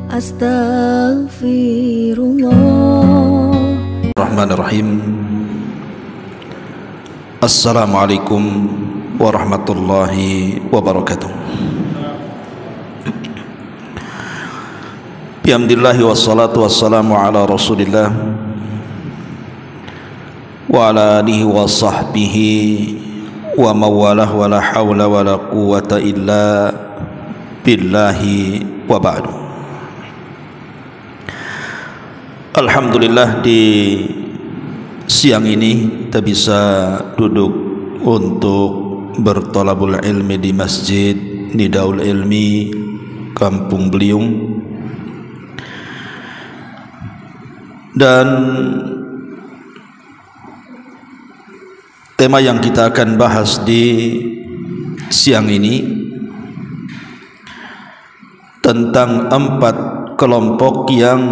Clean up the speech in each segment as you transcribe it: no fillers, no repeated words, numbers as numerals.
Astaghfirullah. Rahmanirrahim. Assalamualaikum warahmatullahi wabarakatuh. Bihamdillahi wassalatu wassalamu ala rasulillah wa ala alihi wa sahbihi wa mawalah wa la hawla wa la quwata illa billahi wa ba'du. Alhamdulillah, di siang ini kita bisa duduk untuk bertolabul ilmi di Masjid Nidaul Ilmi Kampung Beliung, dan tema yang kita akan bahas di siang ini tentang 4 kelompok yang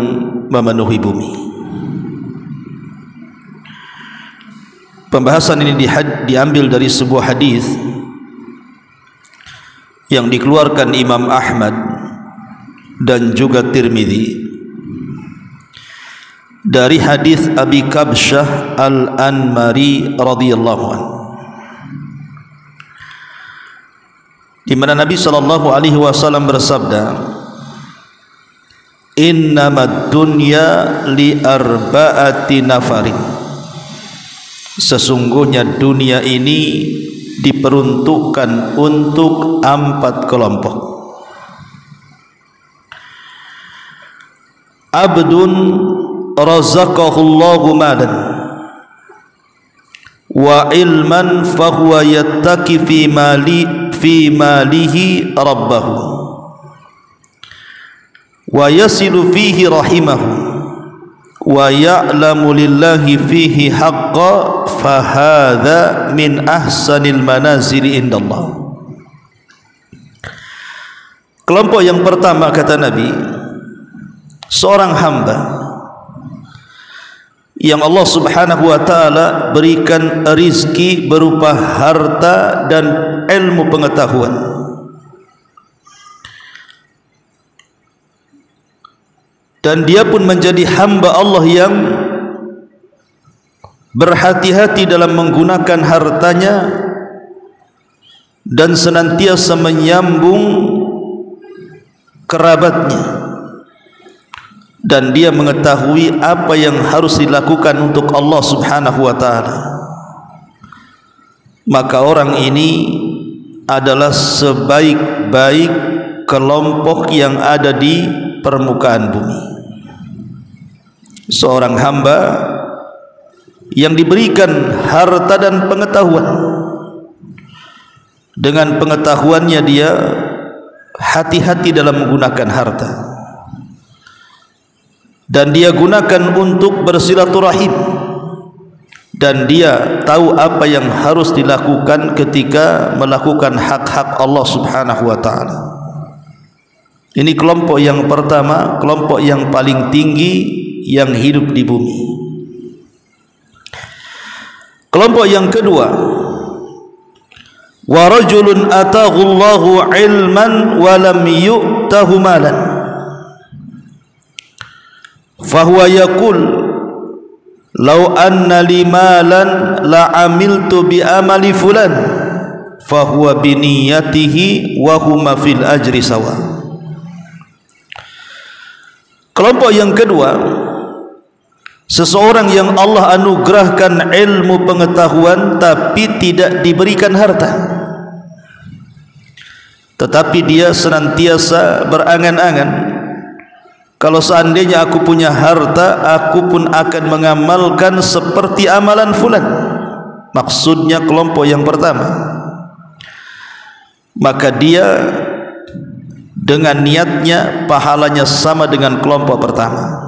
memenuhi bumi. Pembahasan ini diambil dari sebuah hadis yang dikeluarkan Imam Ahmad dan juga Tirmidzi dari hadis Abi Kabsyah Al-Anmari radhiyallahu anhu, di mana Nabi sallallahu alaihi wasallam bersabda, innamad dunya li arba'ati nafarin, sesungguhnya dunia ini diperuntukkan untuk 4 kelompok. Abdun razaqahullahu malan wa ilman fahuwa yattaqi fi malihi rabbahu wa yasilu fihi rahimahu wa ya'lamu lillahi fihi haqqa fahadha min ahsanil manazili indallah. Kelompok yang pertama, kata Nabi, seorang hamba yang Allah subhanahu wa ta'ala berikan rizki berupa harta dan ilmu pengetahuan, dan dia pun menjadi hamba Allah yang berhati-hati dalam menggunakan hartanya dan senantiasa menyambung kerabatnya, dan dia mengetahui apa yang harus dilakukan untuk Allah subhanahu wa ta'ala, maka orang ini adalah sebaik-baik kelompok yang ada di permukaan bumi. Seorang hamba yang diberikan harta dan pengetahuan, dengan pengetahuannya dia hati-hati dalam menggunakan harta, dan dia gunakan untuk bersilaturahim, dan dia tahu apa yang harus dilakukan ketika melakukan hak-hak Allah subhanahu wa ta'ala. Ini kelompok yang pertama, kelompok yang paling tinggi yang hidup di bumi. Kelompok yang kedua, wa rajulun atahu Allahu ilman wa lam yu'tahu malan fahuwa yaqul law anna li malan la amiltu bi amali fulan fahuwa bi niyyatihi wa huma fil ajri sawa. Kelompok yang kedua, seseorang yang Allah anugerahkan ilmu pengetahuan tapi tidak diberikan harta, tetapi dia senantiasa berangan-angan, kalau seandainya aku punya harta, aku pun akan mengamalkan seperti amalan fulan. Maksudnya kelompok yang pertama, maka dia dengan niatnya pahalanya sama dengan kelompok pertama.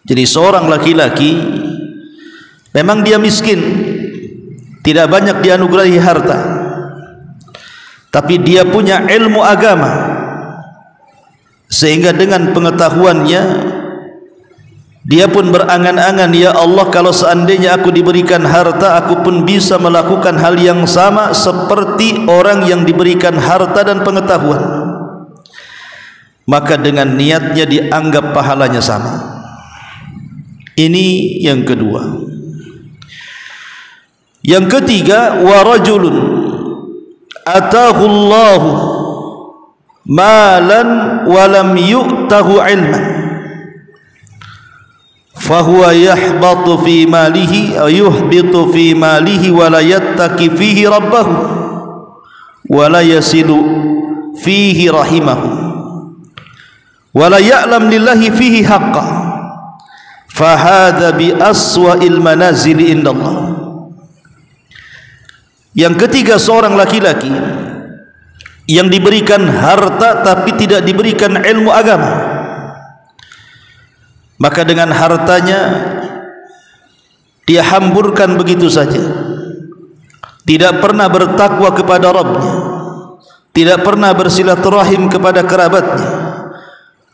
Jadi seorang laki-laki memang dia miskin, tidak banyak dianugerahi harta, tapi dia punya ilmu agama, sehingga dengan pengetahuannya dia pun berangan-angan, ya Allah, kalau seandainya aku diberikan harta, aku pun bisa melakukan hal yang sama seperti orang yang diberikan harta dan pengetahuan. maka dengan niatnya dianggap pahalanya sama. Ini yang kedua. Yang ketiga, wa rajulun atahu Allahu malan wa lam yu'tahu ilman fahuwa yahbatu fi malihi aw yuhbitu fi malihi wa la yattaqi fihi rabbahu wa la yasilu fihi rahimahu wa la ya'lam lillahi fihi haqqan fahadha bi aswa'il manazili indallah. Yang ketiga, seorang laki-laki yang diberikan harta tapi tidak diberikan ilmu agama, maka dengan hartanya dia hamburkan begitu saja, tidak pernah bertakwa kepada Rabbnya, tidak pernah bersilaturahim kepada kerabatnya,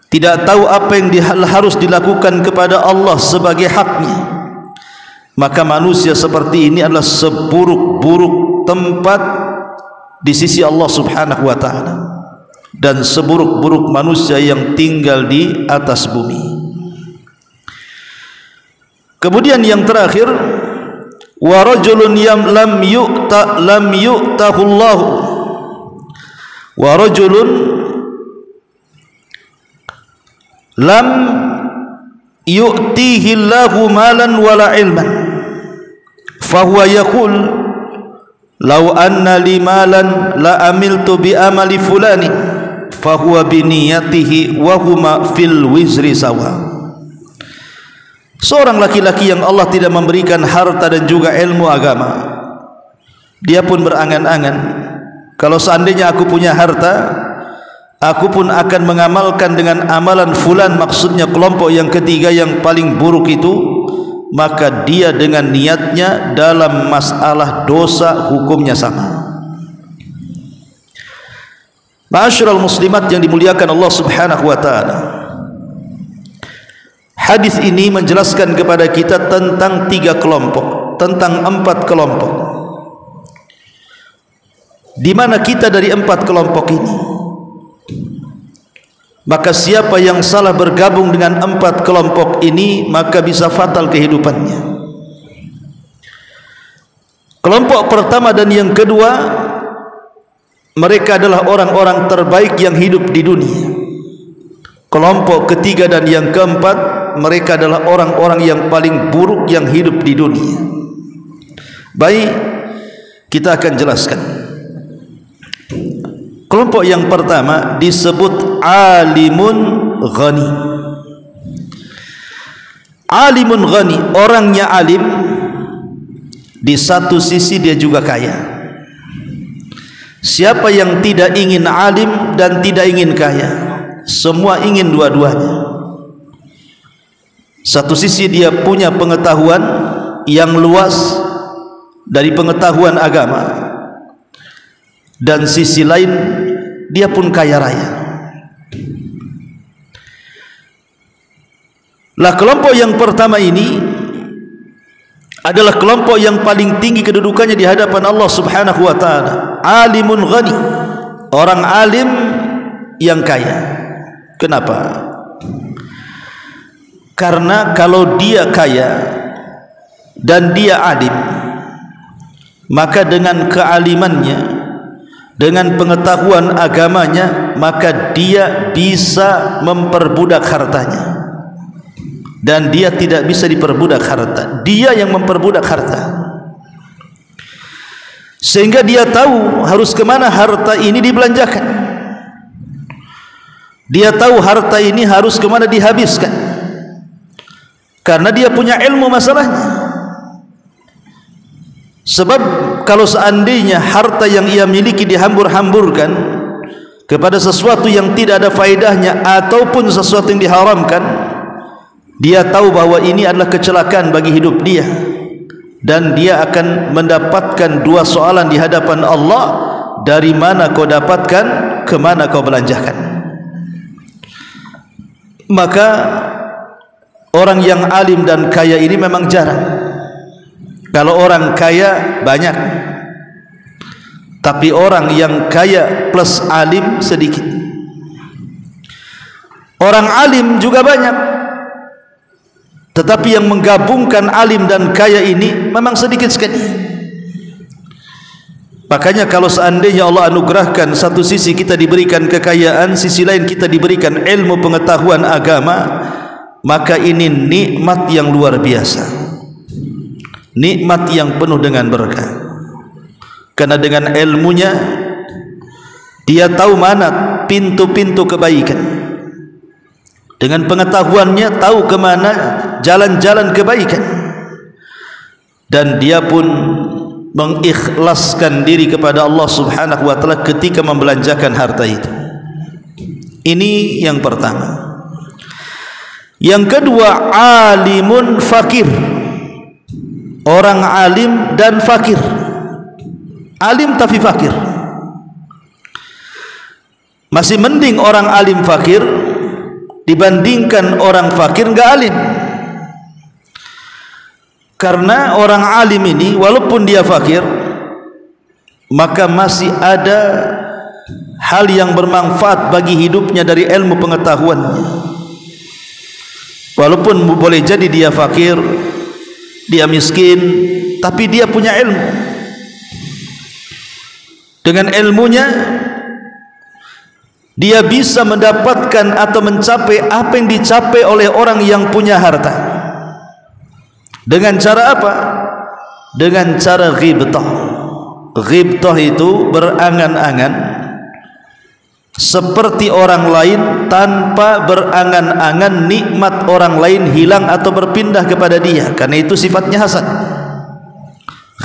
tidak tahu apa yang harus dilakukan kepada Allah sebagai haknya. Maka manusia seperti ini adalah seburuk-buruk tempat di sisi Allah Subhanahu wa ta'ala, dan seburuk-buruk manusia yang tinggal di atas bumi. Kemudian yang terakhir, wa rajulun lam yu'tahu Allah, wa rajulun lam yu'tihi Allahu malan wala ilman fahuwa yaqul law anna li malan la amiltu bi amali fulani fahuwa bi niyatihi wa huma fil wizri sawa. Seorang laki-laki yang Allah tidak memberikan harta dan juga ilmu agama, dia pun berangan-angan, kalau seandainya aku punya harta, aku pun akan mengamalkan dengan amalan fulan, maksudnya kelompok yang ketiga yang paling buruk itu, maka dia dengan niatnya dalam masalah dosa hukumnya sama. Ma'asyiral muslimat yang dimuliakan Allah Subhanahu wa ta'ala, hadis ini menjelaskan kepada kita tentang 3 kelompok, tentang 4 kelompok, di mana kita dari 4 kelompok ini. Maka siapa yang salah bergabung dengan 4 kelompok ini, maka bisa fatal kehidupannya. Kelompok pertama dan yang kedua, mereka adalah orang-orang terbaik yang hidup di dunia. Kelompok ketiga dan yang keempat, mereka adalah orang-orang yang paling buruk yang hidup di dunia. Baik, kita akan jelaskan. Kelompok yang pertama disebut alimun ghani. Alimun ghani, orangnya alim, di satu sisi dia juga kaya. Siapa yang tidak ingin alim dan tidak ingin kaya? Semua ingin dua-duanya. Satu sisi dia punya pengetahuan yang luas dari pengetahuan agama, dan sisi lain dia pun kaya raya. Lah, kelompok yang pertama ini adalah kelompok yang paling tinggi kedudukannya di hadapan Allah Subhanahu wa ta'ala. Alimun ghani, orang alim yang kaya. Kenapa? Karena kalau dia kaya dan dia alim, maka dengan kealimannya, dengan pengetahuan agamanya, maka dia bisa memperbudak hartanya, dan dia tidak bisa diperbudak harta, dia yang memperbudak harta. Sehingga dia tahu harus kemana harta ini dibelanjakan, dia tahu harta ini harus kemana dihabiskan, karena dia punya ilmu masalahnya. Sebab kalau seandainya harta yang ia miliki dihambur-hamburkan kepada sesuatu yang tidak ada faedahnya ataupun sesuatu yang diharamkan, dia tahu bahwa ini adalah kecelakaan bagi hidup dia, dan dia akan mendapatkan 2 soalan di hadapan Allah: dari mana kau dapatkan, kemana kau belanjakan. Maka orang yang alim dan kaya ini memang jarang. Kalau orang kaya banyak, tapi orang yang kaya plus alim sedikit. Orang alim juga banyak, tetapi yang menggabungkan alim dan kaya ini memang sedikit sekali. Makanya kalau seandainya Allah anugerahkan, satu sisi kita diberikan kekayaan, sisi lain kita diberikan ilmu pengetahuan agama, maka ini nikmat yang luar biasa, nikmat yang penuh dengan berkah. Karena dengan ilmunya dia tahu mana pintu-pintu kebaikan, dengan pengetahuannya tahu kemana jalan-jalan kebaikan, dan dia pun mengikhlaskan diri kepada Allah Subhanahu wa taala ketika membelanjakan harta itu. Ini yang pertama. Yang kedua, alimun fakir. Orang alim dan fakir. Alim tapi fakir. Masih mending orang alim fakir dibandingkan orang fakir enggak alim. Karena orang alim ini walaupun dia fakir, maka masih ada hal yang bermanfaat bagi hidupnya dari ilmu pengetahuannya. Walaupun boleh jadi dia fakir, dia miskin, tapi dia punya ilmu. Dengan ilmunya dia bisa mendapatkan atau mencapai apa yang dicapai oleh orang yang punya harta. Dengan cara apa? Dengan cara ghibtah. Ghibtah itu berangan-angan seperti orang lain tanpa berangan-angan nikmat orang lain hilang atau berpindah kepada dia, karena itu sifatnya hasad.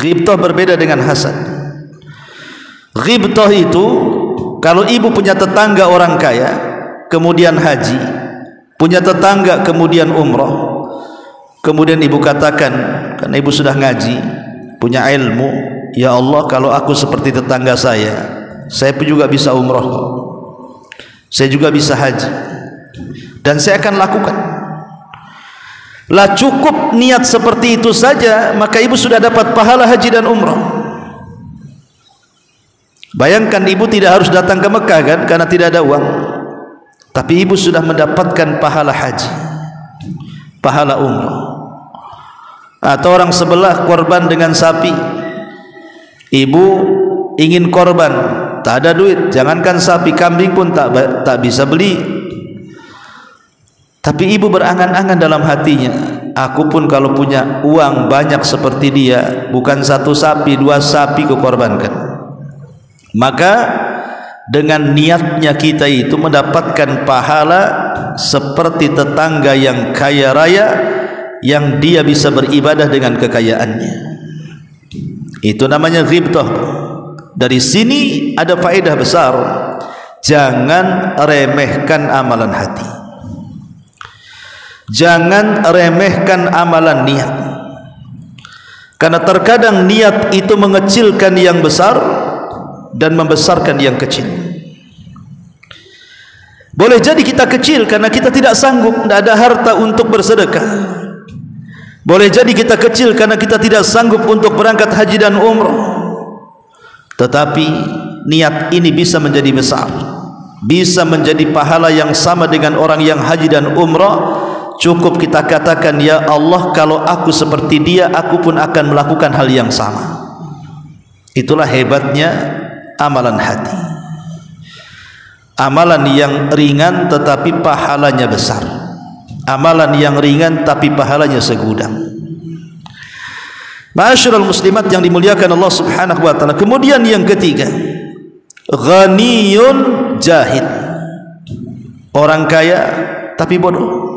Ghibtah berbeda dengan hasad. Ghibtah itu kalau ibu punya tetangga orang kaya kemudian haji, punya tetangga kemudian umrah, kemudian ibu katakan, karena ibu sudah ngaji, punya ilmu, ya Allah, kalau aku seperti tetangga saya pun juga bisa umrah, saya juga bisa haji, dan saya akan lakukan. Lah cukup niat seperti itu saja, maka ibu sudah dapat pahala haji dan umrah. Bayangkan ibu tidak harus datang ke Mekah kan, karena tidak ada uang, tapi ibu sudah mendapatkan pahala haji, pahala umrah. Atau orang sebelah korban dengan sapi, ibu ingin korban, tak ada duit, jangankan sapi, kambing pun tak bisa beli, tapi ibu berangan-angan dalam hatinya, aku pun kalau punya uang banyak seperti dia, bukan satu sapi, dua sapi kukorbankan. Maka dengan niatnya kita itu mendapatkan pahala seperti tetangga yang kaya raya, yang dia bisa beribadah dengan kekayaannya. Itu namanya ghibtah. Dari sini ada faedah besar, jangan remehkan amalan hati, jangan remehkan amalan niat, karena terkadang niat itu mengecilkan yang besar dan membesarkan yang kecil. Boleh jadi kita kecil karena kita tidak sanggup, tidak ada harta untuk bersedekah. Boleh jadi kita kecil karena kita tidak sanggup untuk berangkat haji dan umrah. Tetapi niat ini bisa menjadi besar, bisa menjadi pahala yang sama dengan orang yang haji dan umrah. Cukup kita katakan, ya Allah, kalau aku seperti dia, aku pun akan melakukan hal yang sama. Itulah hebatnya amalan hati, amalan yang ringan tetapi pahalanya besar, amalan yang ringan tapi pahalanya segudang. Ma'asyiral muslimat yang dimuliakan Allah Subhanahu wa taala. Kemudian yang ketiga, ghaniyun jahil. Orang kaya tapi bodoh.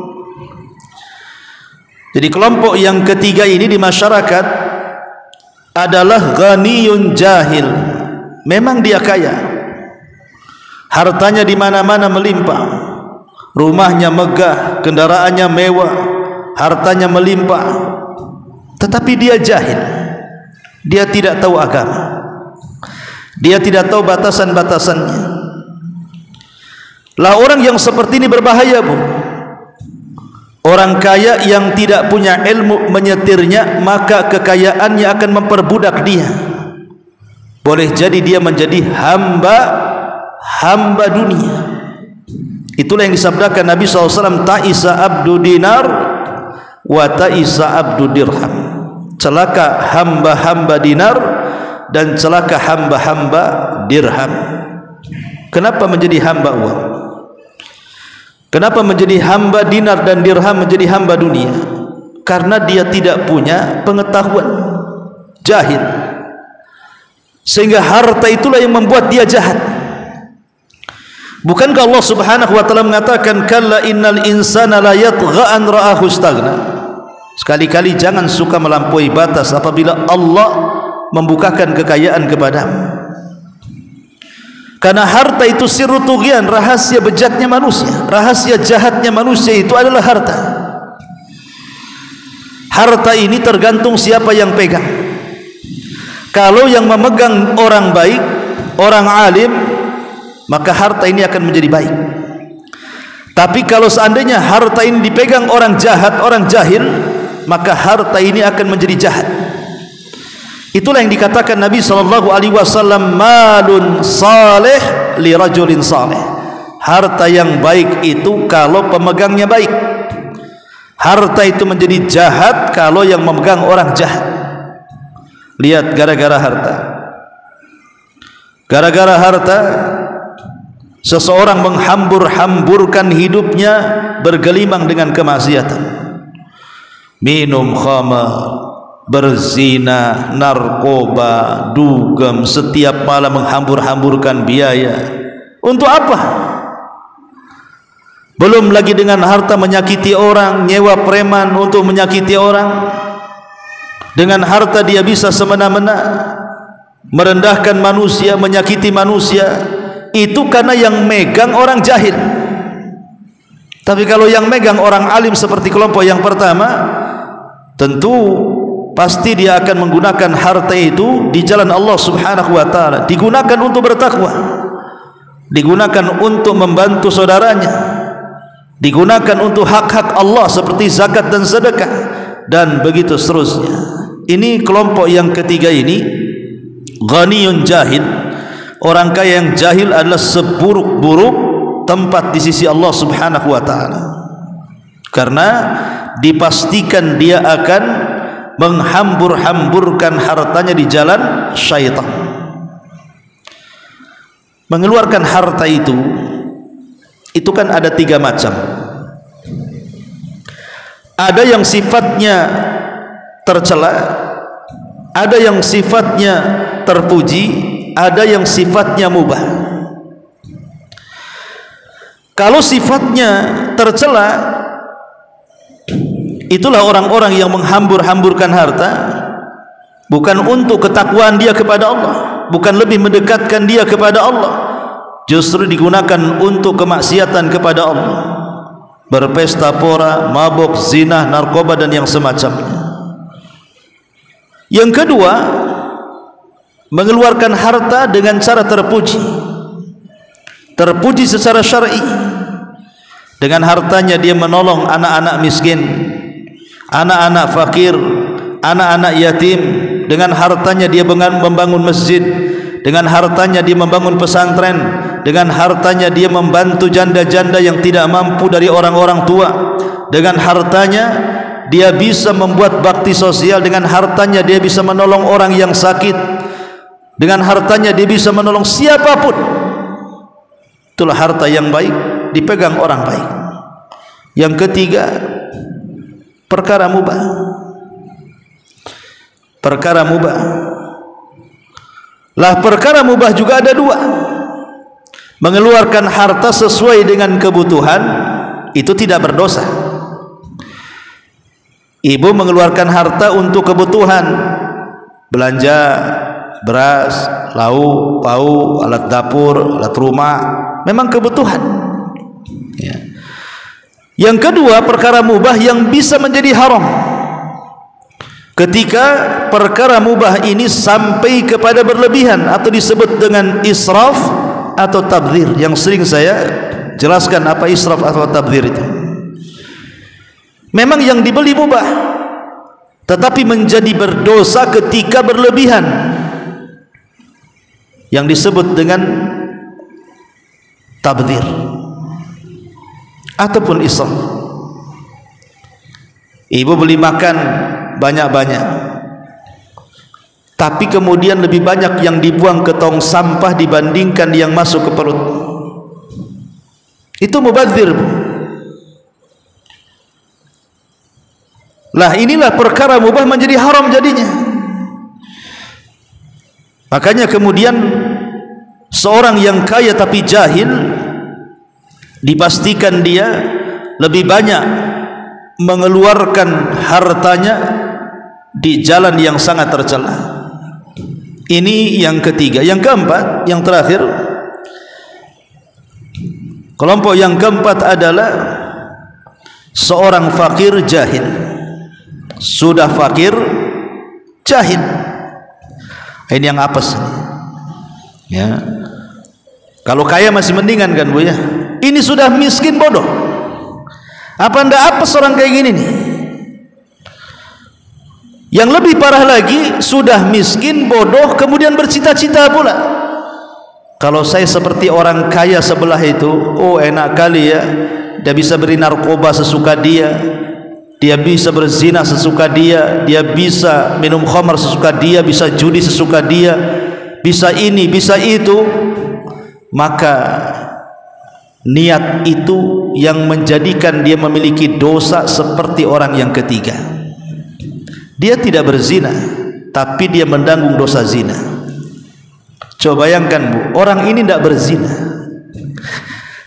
Jadi kelompok yang ketiga ini di masyarakat adalah ghaniyun jahil. Memang dia kaya, hartanya di mana-mana melimpah, rumahnya megah, kendaraannya mewah, hartanya melimpah, tetapi dia jahil. Dia tidak tahu agama, dia tidak tahu batasan-batasannya. Lah orang yang seperti ini berbahaya, Bu. Orang kaya yang tidak punya ilmu menyetirnya, maka kekayaannya akan memperbudak dia. Boleh jadi dia menjadi hamba dunia, Itulah yang disabdakan Nabi SAW, ta'isa abdu dinar wa ta'isa abdu dirham. Celaka hamba-hamba dinar dan celaka hamba-hamba dirham. Kenapa menjadi hamba uang? Kenapa menjadi hamba dinar dan dirham, menjadi hamba dunia? Karena dia tidak punya pengetahuan, jahil, sehingga harta itulah yang membuat dia jahat. Bukankah Allah Subhanahu wa taala mengatakan, kalla innal insana la yatgha an ra'ahu istaghna? Sekali-kali jangan suka melampaui batas apabila Allah membukakan kekayaan kepadamu. Karena harta itu sirru tughyan, rahasia bejatnya manusia, rahasia jahatnya manusia itu adalah harta. Harta ini tergantung siapa yang pegang. Kalau yang memegang orang baik, orang alim, maka harta ini akan menjadi baik. Tapi kalau seandainya harta ini dipegang orang jahat, orang jahil, maka harta ini akan menjadi jahat. Itulah yang dikatakan Nabi SAW, malun salih li rajulin salih. Harta yang baik itu kalau pemegangnya baik. Harta itu menjadi jahat kalau yang memegang orang jahat. Lihat, gara-gara harta, gara-gara harta seseorang menghambur-hamburkan hidupnya bergelimang dengan kemaksiatan, minum khamar, berzina, narkoba, dugem, setiap malam menghambur-hamburkan biaya. Untuk apa? Belum lagi dengan harta menyakiti orang, nyewa preman untuk menyakiti orang. Dengan harta dia bisa semena-mena merendahkan manusia, menyakiti manusia. Itu karena yang megang orang jahil. Tapi kalau yang megang orang alim seperti kelompok yang pertama, tentu pasti dia akan menggunakan harta itu di jalan Allah Subhanahu wa taala, digunakan untuk bertakwa, digunakan untuk membantu saudaranya, digunakan untuk hak-hak Allah seperti zakat dan sedekah, dan begitu seterusnya. Ini kelompok yang ketiga ini, ghaniyun jahil. Orang kaya yang jahil adalah seburuk-buruk tempat di sisi Allah Subhanahu wa taala, karena dipastikan dia akan menghambur-hamburkan hartanya di jalan syaitan. Mengeluarkan harta itu kan ada 3 macam. Ada yang sifatnya tercela, ada yang sifatnya terpuji, ada yang sifatnya mubah. Kalau sifatnya tercela, itulah orang-orang yang menghambur-hamburkan harta bukan untuk ketakwaan dia kepada Allah, bukan lebih mendekatkan dia kepada Allah, justru digunakan untuk kemaksiatan kepada Allah, berpesta pora, mabuk, zina, narkoba dan yang semacamnya. Yang kedua, mengeluarkan harta dengan cara terpuji, terpuji secara syar'i. Dengan hartanya dia menolong anak-anak miskin, anak-anak fakir, anak-anak yatim. Dengan hartanya dia membangun masjid, dengan hartanya dia membangun pesantren, dengan hartanya dia membantu janda-janda yang tidak mampu dari orang-orang tua. Dengan hartanya dia bisa membuat bakti sosial, dengan hartanya dia bisa menolong orang yang sakit, dengan hartanya dia bisa menolong siapapun. Itulah harta yang baik dipegang orang baik. Yang ketiga, perkara mubah. Perkara mubah. Lah perkara mubah juga ada 2. Mengeluarkan harta sesuai dengan kebutuhan itu tidak berdosa. Ibu mengeluarkan harta untuk kebutuhan belanja beras, lauk, pauk, alat dapur, alat rumah, memang kebutuhan ya. Yang kedua, perkara mubah yang bisa menjadi haram. Ketika perkara mubah ini sampai kepada berlebihan atau disebut dengan israf atau tabdzir, yang sering saya jelaskan apa israf atau tabdzir itu. Memang yang dibeli mubah, tetapi menjadi berdosa ketika berlebihan, yang disebut dengan tabdzir. ataupun israf. Ibu beli makan banyak-banyak, tapi kemudian lebih banyak yang dibuang ke tong sampah dibandingkan yang masuk ke perut. Itu mubadzir, Bu. Lah inilah perkara mubah menjadi haram jadinya. Makanya kemudian seorang yang kaya tapi jahil, dipastikan dia lebih banyak mengeluarkan hartanya di jalan yang sangat tercela. Ini yang ketiga. Yang keempat, yang terakhir, kelompok yang keempat adalah seorang fakir jahil. Sudah fakir jahil. Ini yang apes, ya. Kalau kaya masih mendingan kan, Bu, ya. Ini sudah miskin bodoh. Apa ndak apes orang kayak gini nih? Yang lebih parah lagi, sudah miskin bodoh kemudian bercita-cita pula, kalau saya seperti orang kaya sebelah itu, oh enak kali ya, dia bisa beri narkoba sesuka dia, dia bisa berzina sesuka dia, dia bisa minum khamar sesuka dia, bisa judi sesuka dia, bisa ini, bisa itu. Maka niat itu yang menjadikan dia memiliki dosa seperti orang yang ketiga. Dia tidak berzina, tapi dia menanggung dosa zina. Coba bayangkan, Bu, orang ini tidak berzina,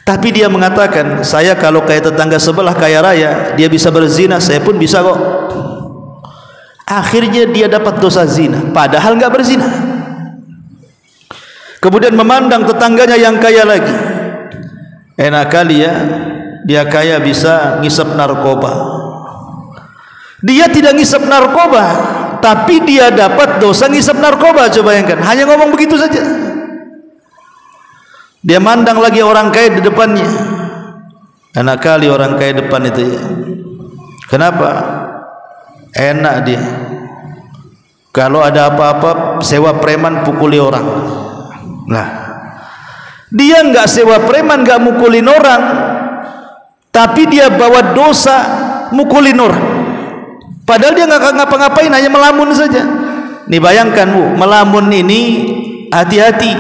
tapi dia mengatakan, saya kalau kayak tetangga sebelah kaya raya, dia bisa berzina, saya pun bisa kok. Akhirnya dia dapat dosa zina, padahal nggak berzina. Kemudian memandang tetangganya yang kaya lagi, enak kali ya, dia kaya bisa ngisap narkoba. Dia tidak ngisap narkoba, tapi dia dapat dosa ngisap narkoba. Coba bayangkan, hanya ngomong begitu saja. Dia mandang lagi orang kaya di depannya, enak kali orang kaya depan itu ya. Kenapa? Enak dia, kalau ada apa-apa sewa preman pukuli orang. Nah, dia nggak sewa preman, nggak mukulin orang, tapi dia bawa dosa mukulin orang. Padahal dia nggak ngapa-ngapain, hanya melamun saja. Nih bayangkan, Bu, melamun ini hati-hati.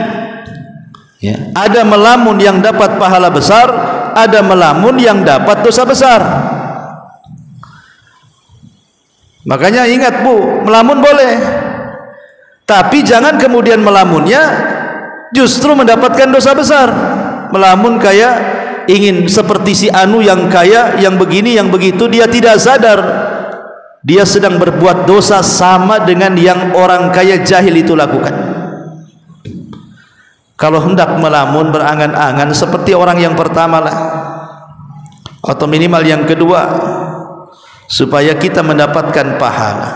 Ya, ada melamun yang dapat pahala besar, ada melamun yang dapat dosa besar. Makanya ingat, Bu, melamun boleh, tapi jangan kemudian melamunnya justru mendapatkan dosa besar. Melamun kayak ingin seperti si Anu yang kaya, yang begini, yang begitu, dia tidak sadar dia sedang berbuat dosa sama dengan yang orang kaya jahil itu lakukan. Kalau hendak melamun berangan-angan seperti orang yang pertama lah, atau minimal yang kedua, supaya kita mendapatkan pahala.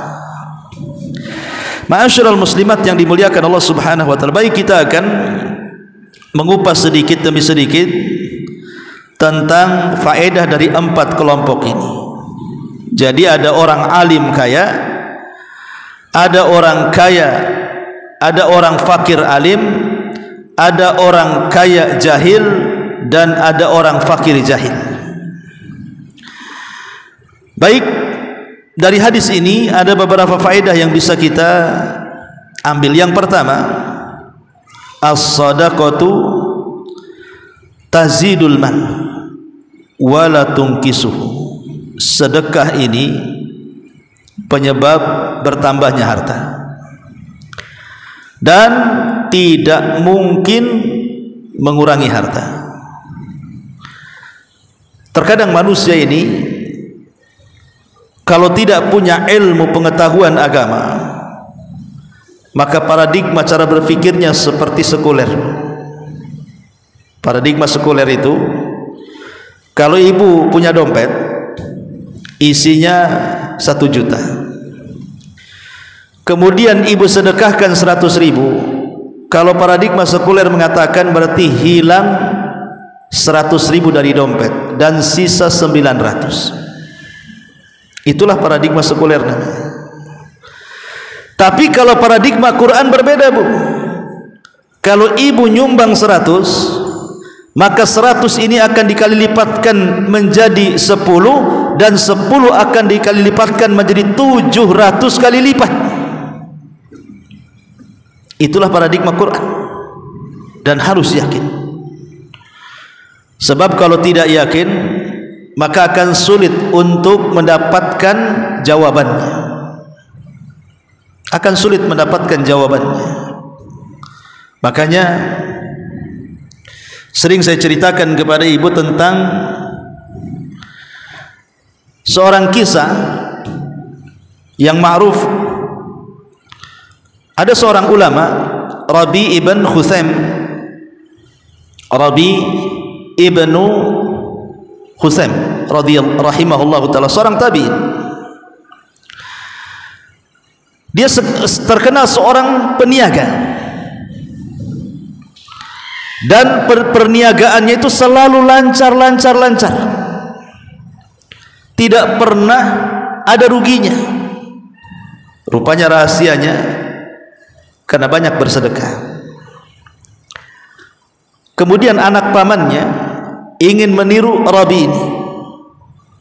Ma'asyiral muslimat yang dimuliakan Allah Subhanahu wa taala, baik kita akan mengupas sedikit demi sedikit tentang faedah dari 4 kelompok ini. Jadi ada orang alim kaya, ada orang kaya, ada orang fakir alim, ada orang kaya jahil, dan ada orang fakir jahil. Baik, dari hadis ini ada beberapa faedah yang bisa kita ambil. Yang pertama, as-sadaqatu tazidul mal wala tunqisuhu. Sedekah ini penyebab bertambahnya harta dan tidak mungkin mengurangi harta. Terkadang manusia ini kalau tidak punya ilmu pengetahuan agama, maka paradigma cara berpikirnya seperti sekuler. Paradigma sekuler itu, kalau ibu punya dompet isinya 1 juta, kemudian ibu sedekahkan 100.000, kalau paradigma sekuler mengatakan berarti hilang 100.000 dari dompet dan sisa 900. Itulah paradigma sekuler namanya. Tapi kalau paradigma Quran berbeda, Bu. Kalau ibu nyumbang 100, maka 100 ini akan dikali lipatkan menjadi 10, dan 10 akan dikali lipatkan menjadi 700 kali lipat. Itulah paradigma Quran, dan harus yakin. Sebab kalau tidak yakin, maka akan sulit untuk mendapatkan jawabannya. Akan sulit mendapatkan jawabannya. Makanya sering saya ceritakan kepada ibu tentang seorang kisah yang ma'ruf. Ada seorang ulama, Rabi ibn Khusaim, Rabi ibn Khusaim rahimahullahu ta'ala, seorang tabi'in. Dia terkenal seorang peniaga, dan perniagaannya itu selalu lancar, tidak pernah ada ruginya. Rupanya rahasianya karena banyak bersedekah. Kemudian anak pamannya ingin meniru Rabi ini.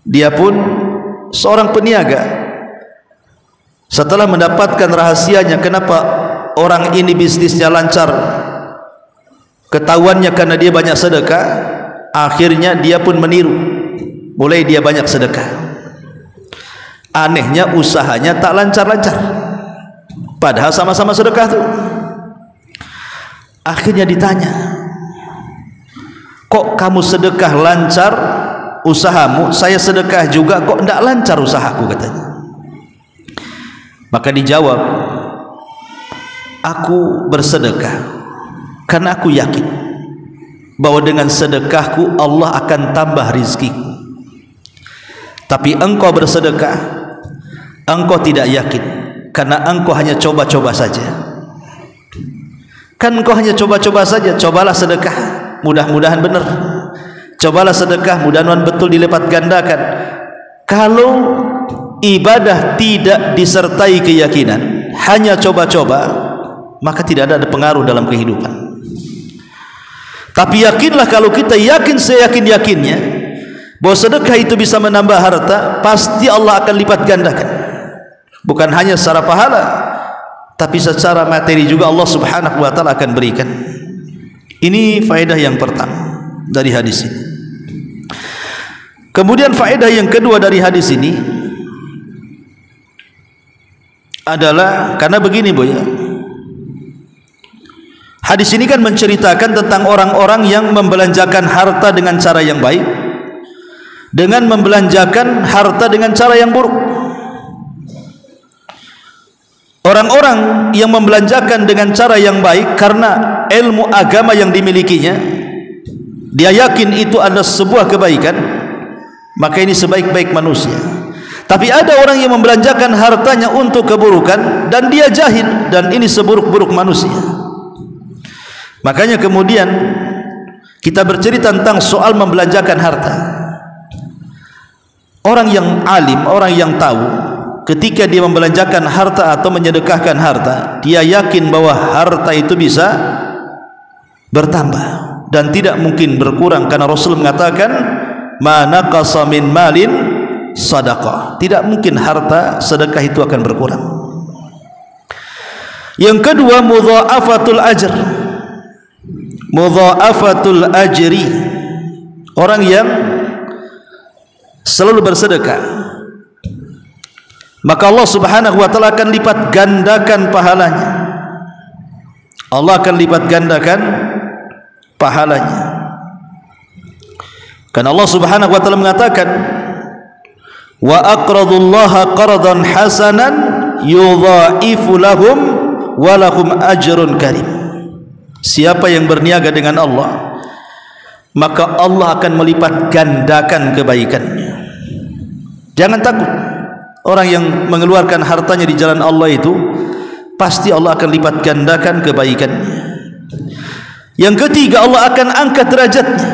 Dia pun seorang peniaga. Setelah mendapatkan rahasianya kenapa orang ini bisnisnya lancar, ketahuannya karena dia banyak sedekah, akhirnya dia pun meniru. Mulai dia banyak sedekah. Anehnya usahanya tak lancar-lancar, padahal sama-sama sedekah tuh. Akhirnya ditanya, kok kamu sedekah lancar usahamu, saya sedekah juga kok tidak lancar usahaku, katanya. Maka dijawab, aku bersedekah karena aku yakin bahwa dengan sedekahku Allah akan tambah rizkiku. Tapi engkau bersedekah, engkau tidak yakin karena engkau hanya coba-coba saja. Kan engkau hanya coba-coba saja. Cobalah sedekah, mudah-mudahan benar. Cobalah sedekah, mudah-mudahan betul dilipat gandakan. Kalau ibadah tidak disertai keyakinan, hanya coba-coba, maka tidak ada pengaruh dalam kehidupan. Tapi yakinlah, kalau kita yakin seyakin-yakinnya bahwa sedekah itu bisa menambah harta, pasti Allah akan lipat gandakan. Bukan hanya secara pahala, tapi secara materi juga Allah Subhanahu wa taala akan berikan. Ini faedah yang pertama dari hadis ini. Kemudian faedah yang kedua dari hadis ini adalah karena begini, Bu, ya. Hadis ini kan menceritakan tentang orang-orang yang membelanjakan harta dengan cara yang baik, dengan membelanjakan harta dengan cara yang buruk. Orang-orang yang membelanjakan dengan cara yang baik karena ilmu agama yang dimilikinya, dia yakin itu adalah sebuah kebaikan, maka ini sebaik-baik manusia. Tapi ada orang yang membelanjakan hartanya untuk keburukan dan dia jahil, dan ini seburuk-buruk manusia. Makanya kemudian kita bercerita tentang soal membelanjakan harta. Orang yang alim, orang yang tahu, ketika dia membelanjakan harta atau menyedekahkan harta, dia yakin bahwa harta itu bisa bertambah dan tidak mungkin berkurang, karena Rasul mengatakan, "Ma naqasa min malin sadaqah." Tidak mungkin harta sedekah itu akan berkurang. Yang kedua, mudha'afatul ajr. Mudha'afatul ajri. Orang yang selalu bersedekah, maka Allah Subhanahu wa taala akan lipat gandakan pahalanya. Allah akan lipat gandakan pahalanya. Karena Allah Subhanahu wa taala mengatakan, wa aqradullaha qardan hasanan yudha'ifu lahum wa lahum ajrun karim. Siapa yang berniaga dengan Allah, maka Allah akan melipat gandakan kebaikannya. Jangan takut. Orang yang mengeluarkan hartanya di jalan Allah itu, pasti Allah akan lipat gandakan kebaikannya. Yang ketiga, Allah akan angkat derajatnya,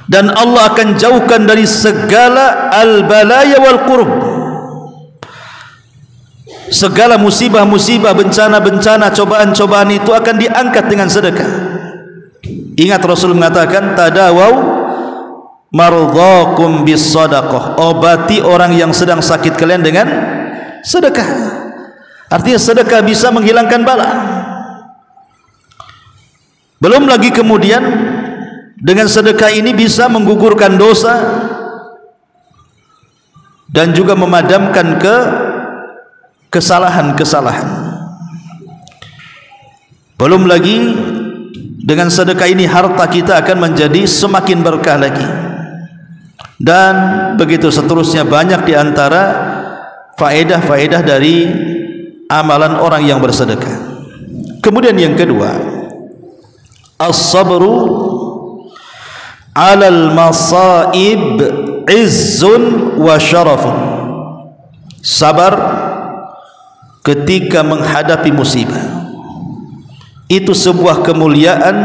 dan Allah akan jauhkan dari segala al-balaya wal qurb. Segala musibah-musibah, bencana-bencana, cobaan-cobaan itu akan diangkat dengan sedekah. Ingat Rasul mengatakan tadawau mardhakum bis sadaqah, obati orang yang sedang sakit kalian dengan sedekah. Artinya sedekah bisa menghilangkan bala. Belum lagi kemudian dengan sedekah ini bisa menggugurkan dosa dan juga memadamkan kesalahan-kesalahan. Belum lagi dengan sedekah ini harta kita akan menjadi semakin berkah lagi. Dan begitu seterusnya, banyak di antara faedah-faedah dari amalan orang yang bersedekah. Kemudian yang kedua, as-sabru 'alal masaib izzun wa syarafun. Sabar ketika menghadapi musibah itu sebuah kemuliaan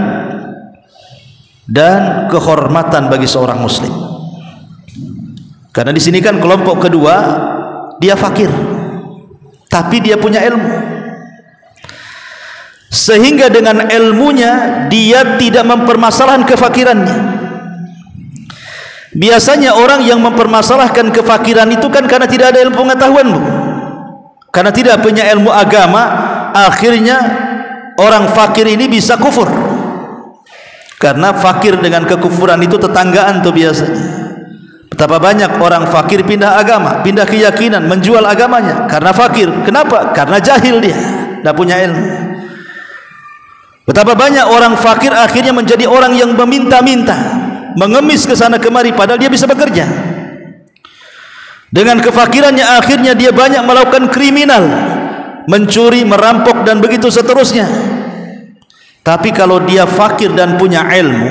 dan kehormatan bagi seorang muslim. Karena di sini kan kelompok kedua, dia fakir tapi dia punya ilmu, sehingga dengan ilmunya dia tidak mempermasalahkan kefakirannya. Biasanya orang yang mempermasalahkan kefakiran itu kan karena tidak ada ilmu pengetahuan, karena tidak punya ilmu agama. Akhirnya orang fakir ini bisa kufur, karena fakir dengan kekufuran itu tetanggaan tuh biasanya. Betapa banyak orang fakir pindah agama, pindah keyakinan, menjual agamanya karena fakir. Kenapa? Karena jahil, dia tidak punya ilmu. Betapa banyak orang fakir akhirnya menjadi orang yang meminta-minta, mengemis ke sana kemari padahal dia bisa bekerja. Dengan kefakirannya akhirnya dia banyak melakukan kriminal, mencuri, merampok dan begitu seterusnya. Tapi kalau dia fakir dan punya ilmu,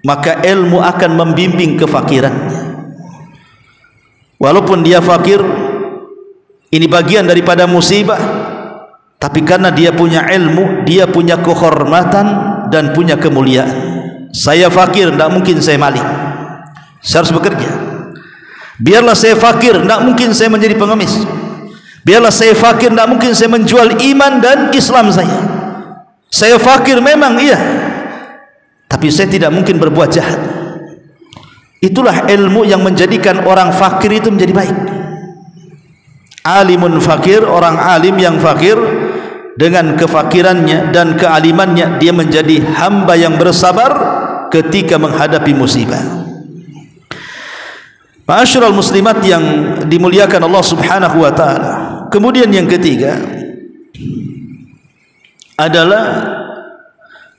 maka ilmu akan membimbing kefakirannya. Walaupun dia fakir, ini bagian daripada musibah, tapi karena dia punya ilmu, dia punya kehormatan dan punya kemuliaan. Saya fakir, tidak mungkin saya maling, saya harus bekerja. Biarlah saya fakir, tidak mungkin saya menjadi pengemis. Biarlah saya fakir, tidak mungkin saya menjual iman dan Islam saya. Saya fakir memang iya, tapi saya tidak mungkin berbuat jahat. Itulah ilmu yang menjadikan orang fakir itu menjadi baik. Alimun fakir, orang alim yang fakir, dengan kefakirannya dan kealimannya dia menjadi hamba yang bersabar ketika menghadapi musibah. Ma'asyiral muslimat yang dimuliakan Allah Subhanahu wa taala. Kemudian yang ketiga adalah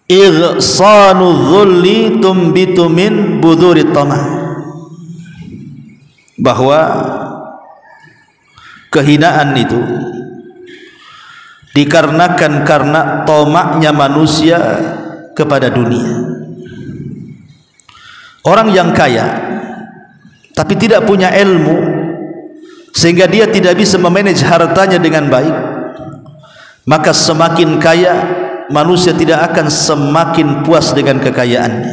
ighsanu dhulli tumbitu min budhurit tamah, bahwa kehinaan itu dikarenakan karena tomaknya manusia kepada dunia. Orang yang kaya tapi tidak punya ilmu, sehingga dia tidak bisa memanage hartanya dengan baik, maka semakin kaya manusia tidak akan semakin puas dengan kekayaannya.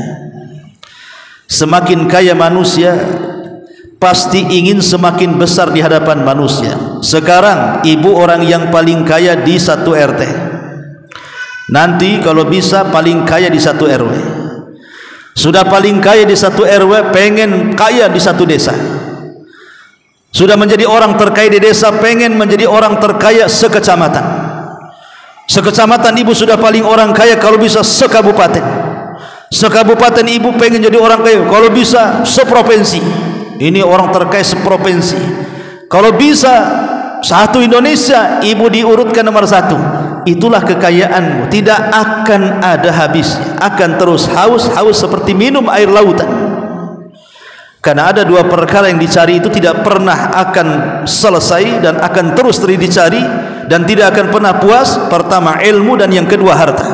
Semakin kaya manusia pasti ingin semakin besar di hadapan manusia. Sekarang ibu orang yang paling kaya di satu RT, nanti kalau bisa paling kaya di satu RW. Sudah paling kaya di satu RW, pengen kaya di satu desa. Sudah menjadi orang terkaya di desa, pengen menjadi orang terkaya sekecamatan. Sekecamatan ibu sudah paling orang kaya, kalau bisa sekabupaten. Sekabupaten ibu pengen jadi orang kaya, kalau bisa seprovinsi. Ini orang terkaya seprovinsi. Kalau bisa satu Indonesia, ibu diurutkan nomor satu. Itulah kekayaanmu, tidak akan ada habisnya, akan terus haus seperti minum air lautan. Karena ada dua perkara yang dicari itu tidak pernah akan selesai dan akan terus dicari dan tidak akan pernah puas. Pertama ilmu, dan yang kedua harta.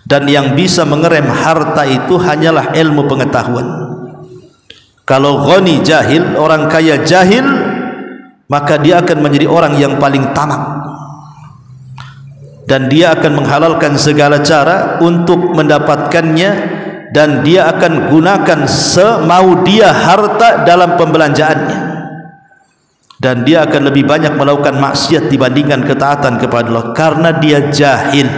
Dan yang bisa mengerem harta itu hanyalah ilmu pengetahuan. Kalau ghani jahil, orang kaya jahil, maka dia akan menjadi orang yang paling tamak, dan dia akan menghalalkan segala cara untuk mendapatkannya, dan dia akan gunakan semau dia harta dalam pembelanjaannya, dan dia akan lebih banyak melakukan maksiat dibandingkan ketaatan kepada Allah karena dia jahil.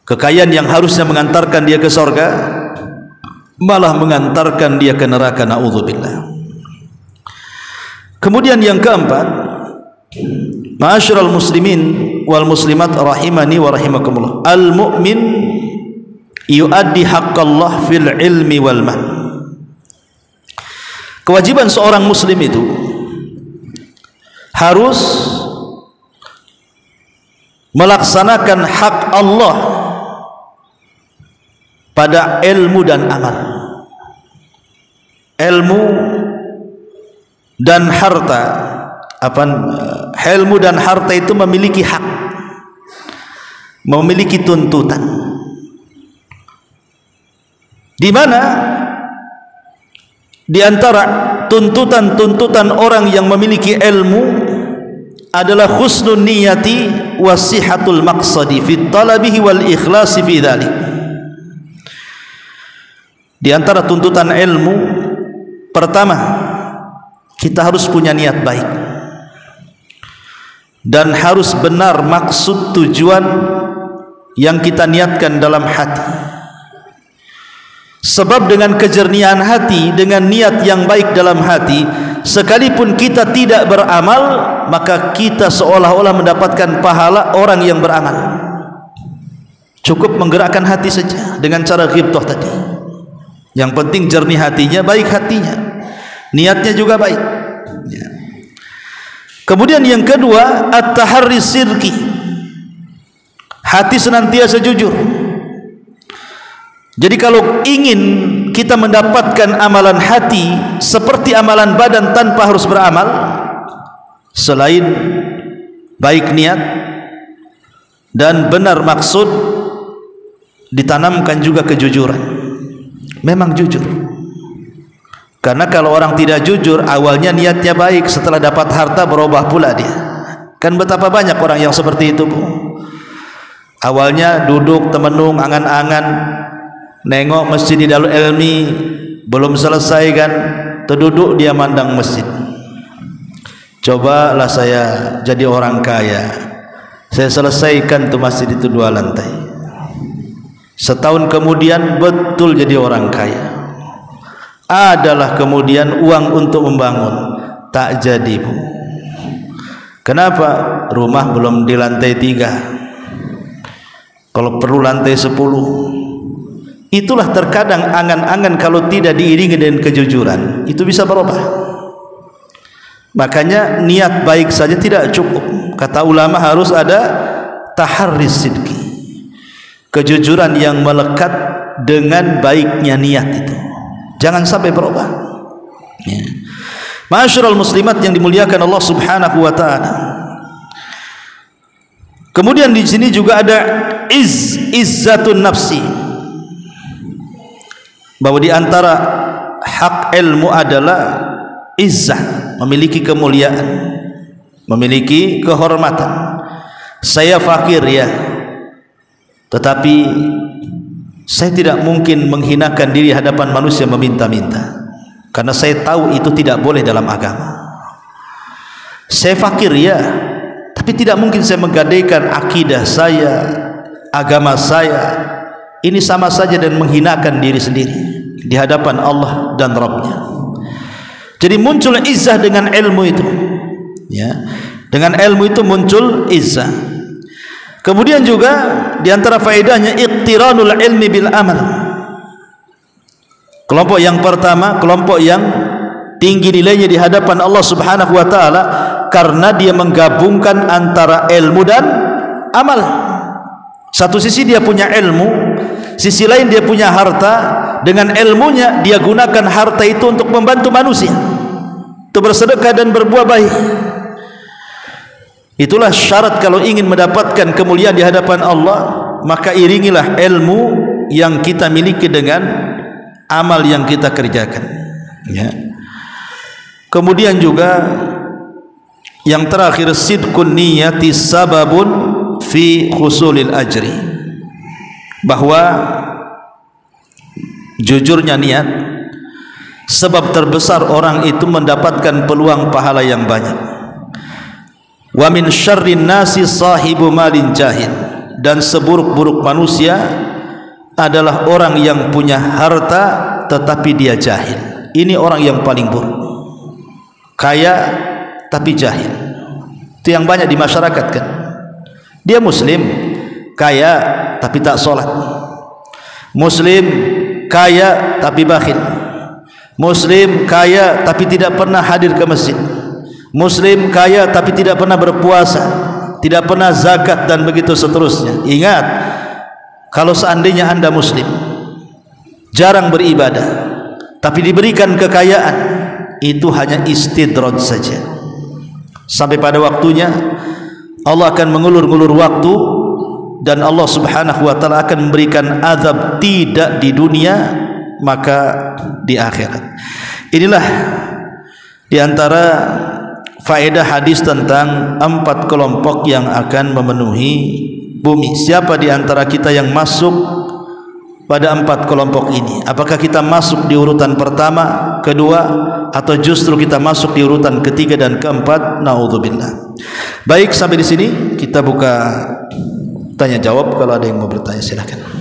Kekayaan yang harusnya mengantarkan dia ke surga malah mengantarkan dia ke neraka, naudzubillah. Kemudian yang keempat, ma'asyiral muslimin wal muslimat rahimani wa rahimakumullah, al mu'min yuaddi haqqallah fil ilmi wal mal. Kewajiban seorang muslim itu harus melaksanakan hak Allah pada ilmu dan amal. Ilmu dan harta, ilmu dan harta itu memiliki hak, memiliki tuntutan, di mana di antara tuntutan-tuntutan orang yang memiliki ilmu adalah husnul niyati wa sihatul maqsadi fi talabihi wal ikhlasi fi dzalik. Di antara tuntutan ilmu, pertama, kita harus punya niat baik dan harus benar maksud tujuan yang kita niatkan dalam hati. Sebab dengan kejernihan hati, dengan niat yang baik dalam hati, sekalipun kita tidak beramal, maka kita seolah-olah mendapatkan pahala orang yang beramal. Cukup menggerakkan hati saja dengan cara ghibthah tadi. Yang penting jernih hatinya, baik hatinya, niatnya juga baik. Kemudian yang kedua, at-taharri sirki, hati senantiasa jujur. Jadi kalau ingin kita mendapatkan amalan hati seperti amalan badan tanpa harus beramal, selain baik niat dan benar maksud, ditanamkan juga kejujuran. Memang jujur, karena kalau orang tidak jujur, awalnya niatnya baik, setelah dapat harta berubah pula dia. Kan betapa banyak orang yang seperti itu, Bu. Awalnya duduk temenung, angan-angan, nengok masjid di Darul Ilmi, belum selesai kan, terduduk dia mandang masjid. Cobalah saya jadi orang kaya, saya selesaikan tuh masjid itu 2 lantai. Setahun kemudian betul jadi orang kaya. Adalah kemudian uang untuk membangun, tak jadi, Bu. Kenapa? Rumah belum di lantai 3, kalau perlu lantai 10. Itulah terkadang angan-angan kalau tidak diiringi dengan kejujuran, itu bisa berubah. Makanya niat baik saja tidak cukup. Kata ulama harus ada taharris sidqi, kejujuran yang melekat dengan baiknya niat itu. Jangan sampai berubah. Ya. Ma'asyiral muslimat yang dimuliakan Allah Subhanahu wa taala. Kemudian di sini juga ada izzatun nafsi. Bahwa di antara hak ilmu adalah izzah, memiliki kemuliaan, memiliki kehormatan. Saya fakir ya, tetapi saya tidak mungkin menghinakan diri hadapan manusia meminta-minta, karena saya tahu itu tidak boleh dalam agama. Saya fakir ya, tapi tidak mungkin saya menggadaikan akidah saya, agama saya. Ini sama saja dan menghinakan diri sendiri di hadapan Allah dan Rabbnya. Jadi muncul izzah dengan ilmu itu, ya. Dengan ilmu itu muncul izzah. Kemudian juga di antara faedahnya iqtiranul ilmi bil amal. Kelompok yang pertama, kelompok yang tinggi nilainya di hadapan Allah Subhanahu wa taala karena dia menggabungkan antara ilmu dan amal. Satu sisi dia punya ilmu, sisi lain dia punya harta. Dengan ilmunya dia gunakan harta itu untuk membantu manusia, untuk bersedekah dan berbuat baik. Itulah syarat kalau ingin mendapatkan kemuliaan di hadapan Allah, maka iringilah ilmu yang kita miliki dengan amal yang kita kerjakan, ya. Kemudian juga yang terakhir, sidqun niyati sababun fi husulil ajri, bahwa jujurnya niat sebab terbesar orang itu mendapatkan peluang pahala yang banyak. Wa min syarrin nasi sahibu malin jahil, dan seburuk-buruk manusia adalah orang yang punya harta tetapi dia jahil. Ini orang yang paling buruk. Kaya tapi jahil. Itu yang banyak di masyarakat kan. Dia muslim, kaya tapi tak solat. Muslim kaya tapi bakhil. Muslim kaya tapi tidak pernah hadir ke masjid. Muslim kaya tapi tidak pernah berpuasa, tidak pernah zakat dan begitu seterusnya. Ingat, kalau seandainya Anda muslim, jarang beribadah, tapi diberikan kekayaan, itu hanya istidraj saja. Sampai pada waktunya Allah akan mengulur-ngulur waktu dan Allah Subhanahu wa taala akan memberikan azab tidak di dunia maka di akhirat. Inilah di antara faedah hadis tentang 4 kelompok yang akan memenuhi bumi. Siapa di antara kita yang masuk pada 4 kelompok ini? Apakah kita masuk di urutan pertama, kedua, atau justru kita masuk di urutan ketiga dan keempat? Naudzubillah. Baik, sampai di sini kita buka tanya jawab. Kalau ada yang mau bertanya silakan.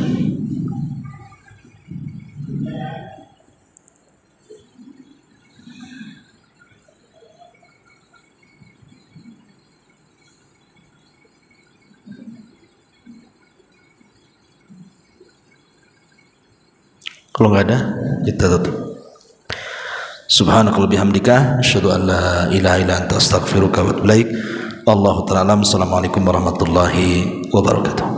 Kalau enggak ada, kita tutup. Subhanakallahumma bihamdika asyhadu an la ilaha illa anta astaghfiruka wa atubu ilaik. Wallahu ta'ala alam. Assalamualaikum warahmatullahi wabarakatuh.